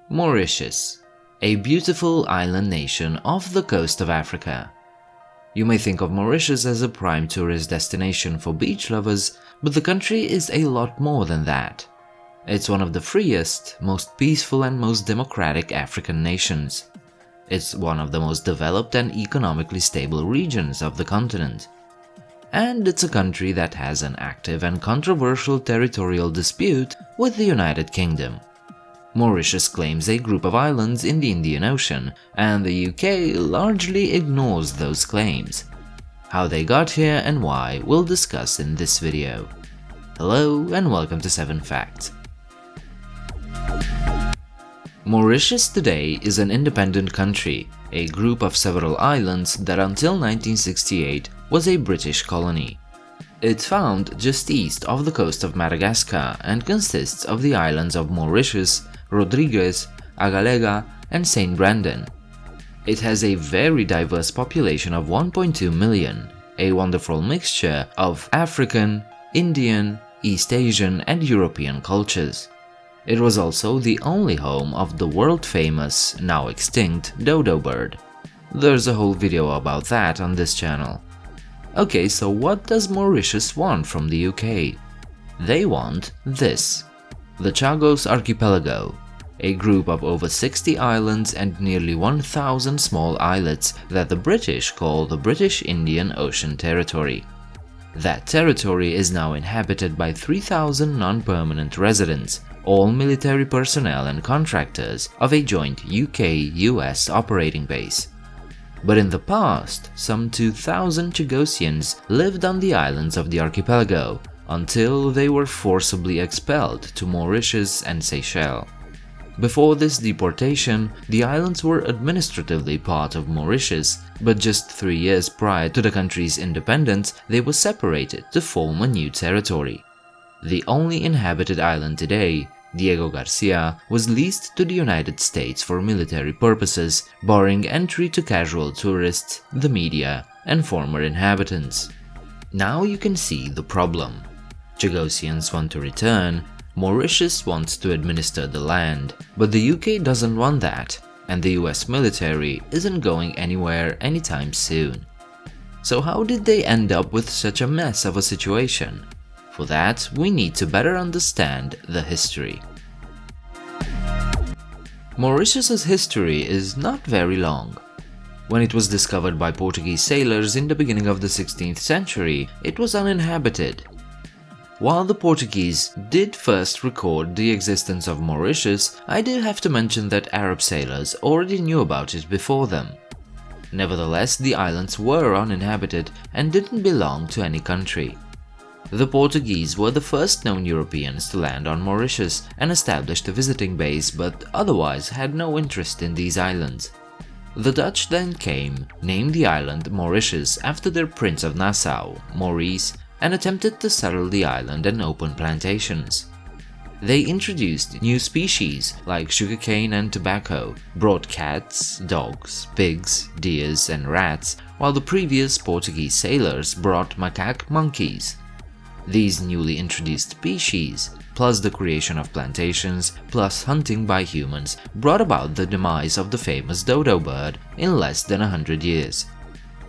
Mauritius, a beautiful island nation off the coast of Africa. You may think of Mauritius as a prime tourist destination for beach lovers, but the country is a lot more than that. It's one of the freest, most peaceful and most democratic African nations. It's one of the most developed and economically stable regions of the continent. And it's a country that has an active and controversial territorial dispute with the United Kingdom. Mauritius claims a group of islands in the Indian Ocean, and the UK largely ignores those claims. How they got here and why we'll discuss in this video. Hello and welcome to 7 Facts. Mauritius today is an independent country, a group of several islands that until 1968 was a British colony. It's found just east of the coast of Madagascar and consists of the islands of Mauritius, Rodrigues, Agalega, and St. Brendan. It has a very diverse population of 1.2 million, a wonderful mixture of African, Indian, East Asian, and European cultures. It was also the only home of the world-famous, now extinct, dodo bird. There's a whole video about that on this channel. Okay, so what does Mauritius want from the UK? They want this: the Chagos Archipelago, a group of over 60 islands and nearly 1,000 small islets that the British call the British Indian Ocean Territory. That territory is now inhabited by 3,000 non-permanent residents, all military personnel and contractors of a joint UK-US operating base. But in the past, some 2,000 Chagosians lived on the islands of the archipelago until they were forcibly expelled to Mauritius and Seychelles. Before this deportation, the islands were administratively part of Mauritius, but just 3 years prior to the country's independence, they were separated to form a new territory. The only inhabited island today, Diego Garcia, was leased to the United States for military purposes, barring entry to casual tourists, the media, and former inhabitants. Now you can see the problem. Chagosians want to return, Mauritius wants to administer the land, but the UK doesn't want that, and the US military isn't going anywhere anytime soon. So how did they end up with such a mess of a situation? For that, we need to better understand the history. Mauritius's history is not very long. When it was discovered by Portuguese sailors in the beginning of the 16th century, it was uninhabited. While the Portuguese did first record the existence of Mauritius, I do have to mention that Arab sailors already knew about it before them. Nevertheless, the islands were uninhabited and didn't belong to any country. The Portuguese were the first known Europeans to land on Mauritius and established a visiting base, but otherwise had no interest in these islands. The Dutch then came, named the island Mauritius after their Prince of Nassau, Maurice, and attempted to settle the island and open plantations. They introduced new species like sugarcane and tobacco, brought cats, dogs, pigs, deers, and rats, while the previous Portuguese sailors brought macaque monkeys. These newly introduced species, plus the creation of plantations, plus hunting by humans, brought about the demise of the famous dodo bird in less than 100 years.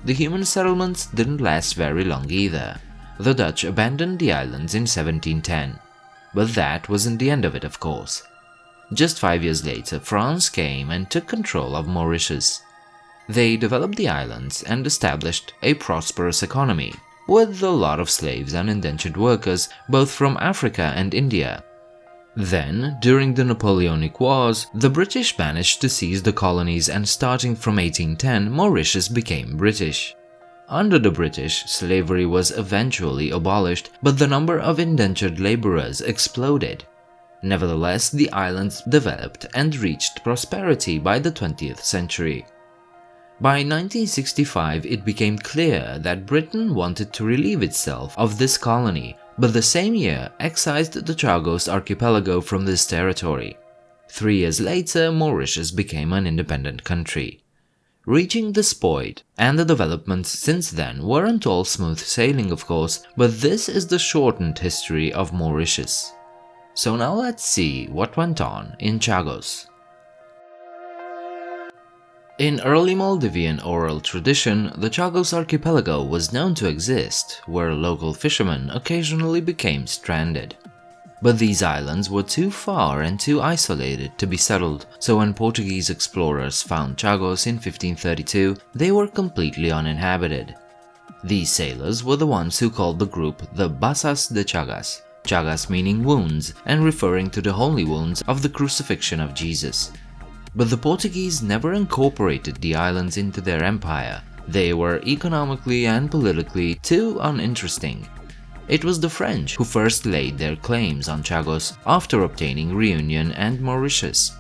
The human settlements didn't last very long either. The Dutch abandoned the islands in 1710. But that wasn't the end of it, of course. Just 5 years later, France came and took control of Mauritius. They developed the islands and established a prosperous economy, with a lot of slaves and indentured workers both from Africa and India. Then, during the Napoleonic Wars, the British managed to seize the colonies, and starting from 1810, Mauritius became British. Under the British, slavery was eventually abolished, but the number of indentured laborers exploded. Nevertheless, the islands developed and reached prosperity by the 20th century. By 1965, it became clear that Britain wanted to relieve itself of this colony, but the same year excised the Chagos Archipelago from this territory. 3 years later, Mauritius became an independent country. Reaching this point, and the developments since then weren't all smooth sailing, of course, but this is the shortened history of Mauritius. So now let's see what went on in Chagos. In early Maldivian oral tradition, the Chagos Archipelago was known to exist, where local fishermen occasionally became stranded. But these islands were too far and too isolated to be settled, so when Portuguese explorers found Chagos in 1532, they were completely uninhabited. These sailors were the ones who called the group the Basas de Chagas, Chagas meaning wounds and referring to the holy wounds of the crucifixion of Jesus. But the Portuguese never incorporated the islands into their empire. They were economically and politically too uninteresting. It was the French who first laid their claims on Chagos after obtaining Reunion and Mauritius.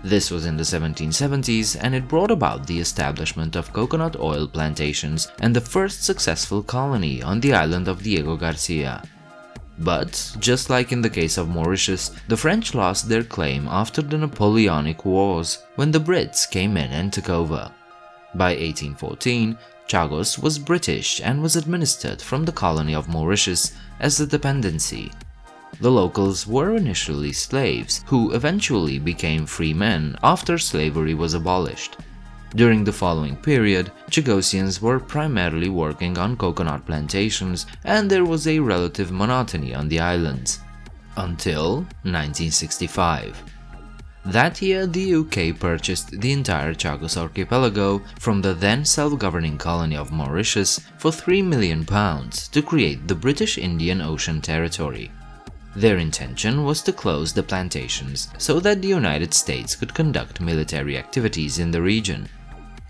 This was in the 1770s, and it brought about the establishment of coconut oil plantations and the first successful colony on the island of Diego Garcia. But, just like in the case of Mauritius, the French lost their claim after the Napoleonic Wars, when the Brits came in and took over. By 1814, Chagos was British and was administered from the colony of Mauritius as a dependency. The locals were initially slaves, who eventually became free men after slavery was abolished. During the following period, Chagosians were primarily working on coconut plantations, and there was a relative monotony on the islands. Until 1965. That year, the UK purchased the entire Chagos Archipelago from the then self-governing colony of Mauritius for £3 million to create the British Indian Ocean Territory. Their intention was to close the plantations so that the United States could conduct military activities in the region.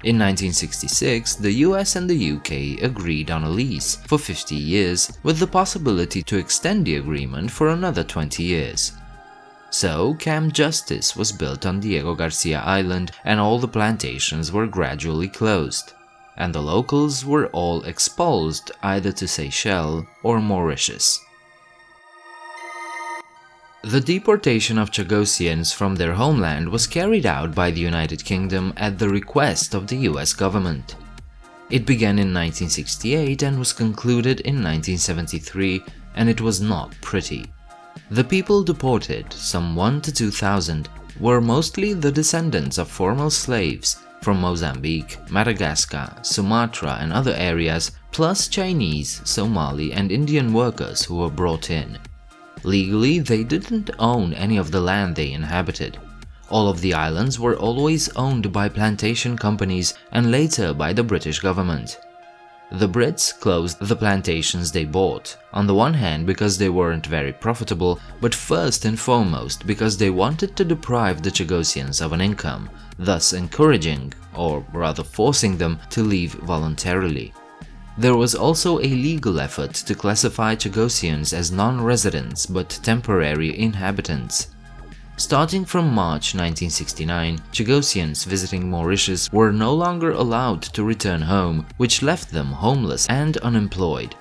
In 1966, the US and the UK agreed on a lease for 50 years with the possibility to extend the agreement for another 20 years. So, Camp Justice was built on Diego Garcia Island and all the plantations were gradually closed, and the locals were all expulsed either to Seychelles or Mauritius. The deportation of Chagosians from their homeland was carried out by the United Kingdom at the request of the US government. It began in 1968 and was concluded in 1973, and it was not pretty. The people deported, some 1,000 to 2,000, were mostly the descendants of former slaves from Mozambique, Madagascar, Sumatra and other areas, plus Chinese, Somali and Indian workers who were brought in. Legally, they didn't own any of the land they inhabited. All of the islands were always owned by plantation companies and later by the British government. The Brits closed the plantations they bought, on the one hand because they weren't very profitable, but first and foremost because they wanted to deprive the Chagosians of an income, thus encouraging, or rather forcing them to leave voluntarily. There was also a legal effort to classify Chagosians as non-residents but temporary inhabitants. Starting from March 1969, Chagosians visiting Mauritius were no longer allowed to return home, which left them homeless and unemployed.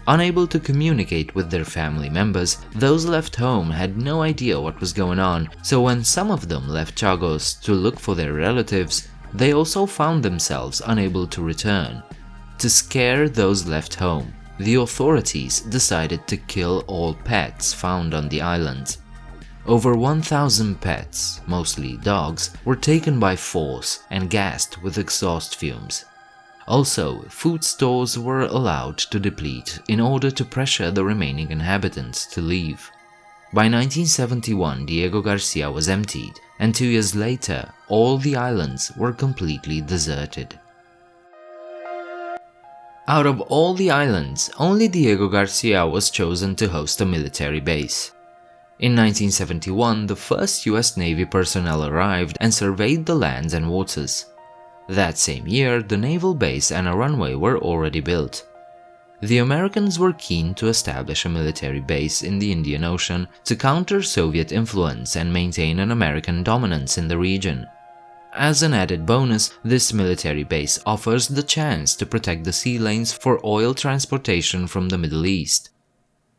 Unable to communicate with their family members, those left home had no idea what was going on, so when some of them left Chagos to look for their relatives, they also found themselves unable to return. To scare those left home, the authorities decided to kill all pets found on the island. Over 1,000 pets, mostly dogs, were taken by force and gassed with exhaust fumes. Also, food stores were allowed to deplete in order to pressure the remaining inhabitants to leave. By 1971, Diego Garcia was emptied, and 2 years later, all the islands were completely deserted. Out of all the islands, only Diego Garcia was chosen to host a military base. In 1971, the first US Navy personnel arrived and surveyed the lands and waters. That same year, the naval base and a runway were already built. The Americans were keen to establish a military base in the Indian Ocean to counter Soviet influence and maintain an American dominance in the region. As an added bonus, this military base offers the chance to protect the sea lanes for oil transportation from the Middle East.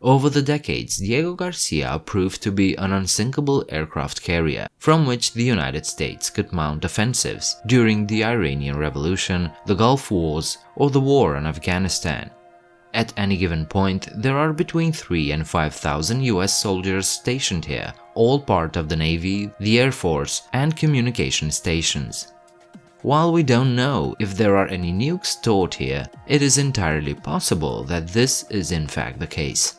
Over the decades, Diego Garcia proved to be an unsinkable aircraft carrier, from which the United States could mount offensives during the Iranian Revolution, the Gulf Wars, or the war in Afghanistan. At any given point, there are between 3,000 and 5,000 US soldiers stationed here, all part of the Navy, the Air Force, and communication stations. While we don't know if there are any nukes stored here, it is entirely possible that this is in fact the case.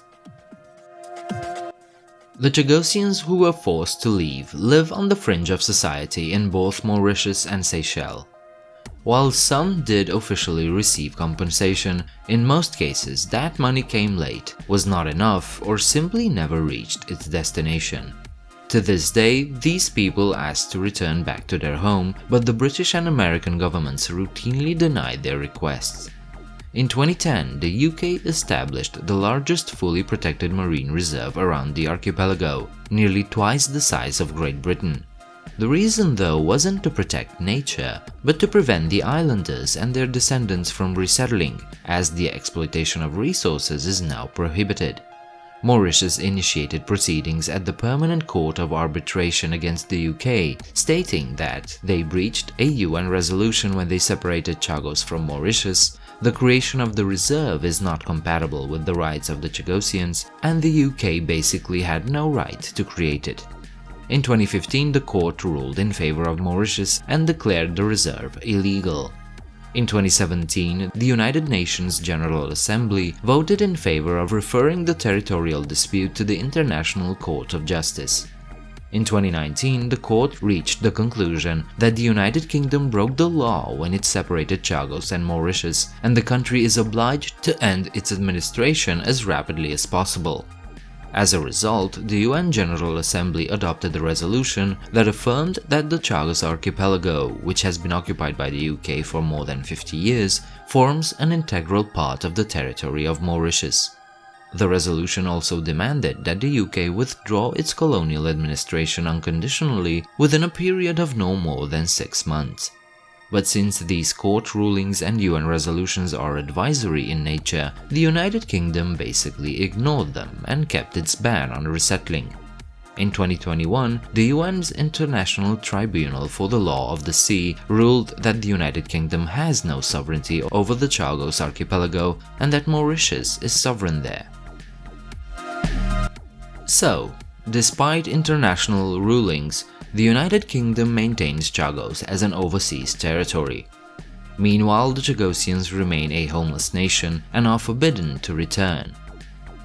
The Chagosians who were forced to leave live on the fringe of society in both Mauritius and Seychelles. While some did officially receive compensation, in most cases that money came late, was not enough, or simply never reached its destination. To this day, these people asked to return back to their home, but the British and American governments routinely denied their requests. In 2010, the UK established the largest fully protected marine reserve around the archipelago, nearly twice the size of Great Britain. The reason, though, wasn't to protect nature, but to prevent the islanders and their descendants from resettling, as the exploitation of resources is now prohibited. Mauritius initiated proceedings at the Permanent Court of Arbitration against the UK, stating that they breached a UN resolution when they separated Chagos from Mauritius, the creation of the reserve is not compatible with the rights of the Chagosians, and the UK basically had no right to create it. In 2015, the court ruled in favor of Mauritius and declared the reserve illegal. In 2017, the United Nations General Assembly voted in favor of referring the territorial dispute to the International Court of Justice. In 2019, the court reached the conclusion that the United Kingdom broke the law when it separated Chagos and Mauritius, and the country is obliged to end its administration as rapidly as possible. As a result, the UN General Assembly adopted a resolution that affirmed that the Chagos Archipelago, which has been occupied by the UK for more than 50 years, forms an integral part of the territory of Mauritius. The resolution also demanded that the UK withdraw its colonial administration unconditionally within a period of no more than 6 months. But since these court rulings and UN resolutions are advisory in nature, the United Kingdom basically ignored them and kept its ban on resettling. In 2021, the UN's International Tribunal for the Law of the Sea ruled that the United Kingdom has no sovereignty over the Chagos Archipelago and that Mauritius is sovereign there. So, despite international rulings, the United Kingdom maintains Chagos as an overseas territory. Meanwhile, the Chagosians remain a homeless nation and are forbidden to return.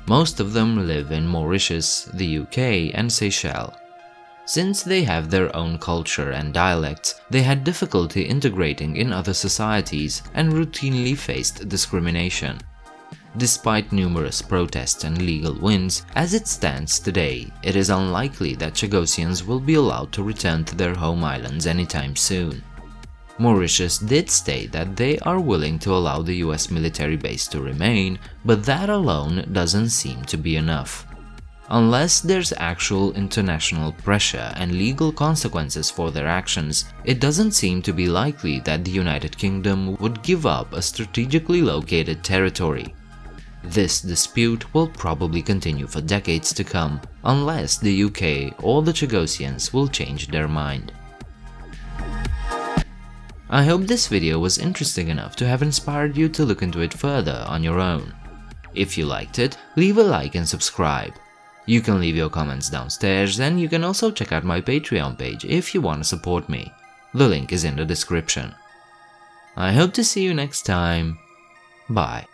Most of them live in Mauritius, the UK, and Seychelles. Since they have their own culture and dialects, they had difficulty integrating in other societies and routinely faced discrimination. Despite numerous protests and legal wins, as it stands today, it is unlikely that Chagosians will be allowed to return to their home islands anytime soon. Mauritius did state that they are willing to allow the US military base to remain, but that alone doesn't seem to be enough. Unless there's actual international pressure and legal consequences for their actions, it doesn't seem to be likely that the United Kingdom would give up a strategically located territory. This dispute will probably continue for decades to come, unless the UK or the Chagosians will change their mind. I hope this video was interesting enough to have inspired you to look into it further on your own. If you liked it, leave a like and subscribe. You can leave your comments downstairs, and you can also check out my Patreon page if you want to support me. The link is in the description. I hope to see you next time. Bye.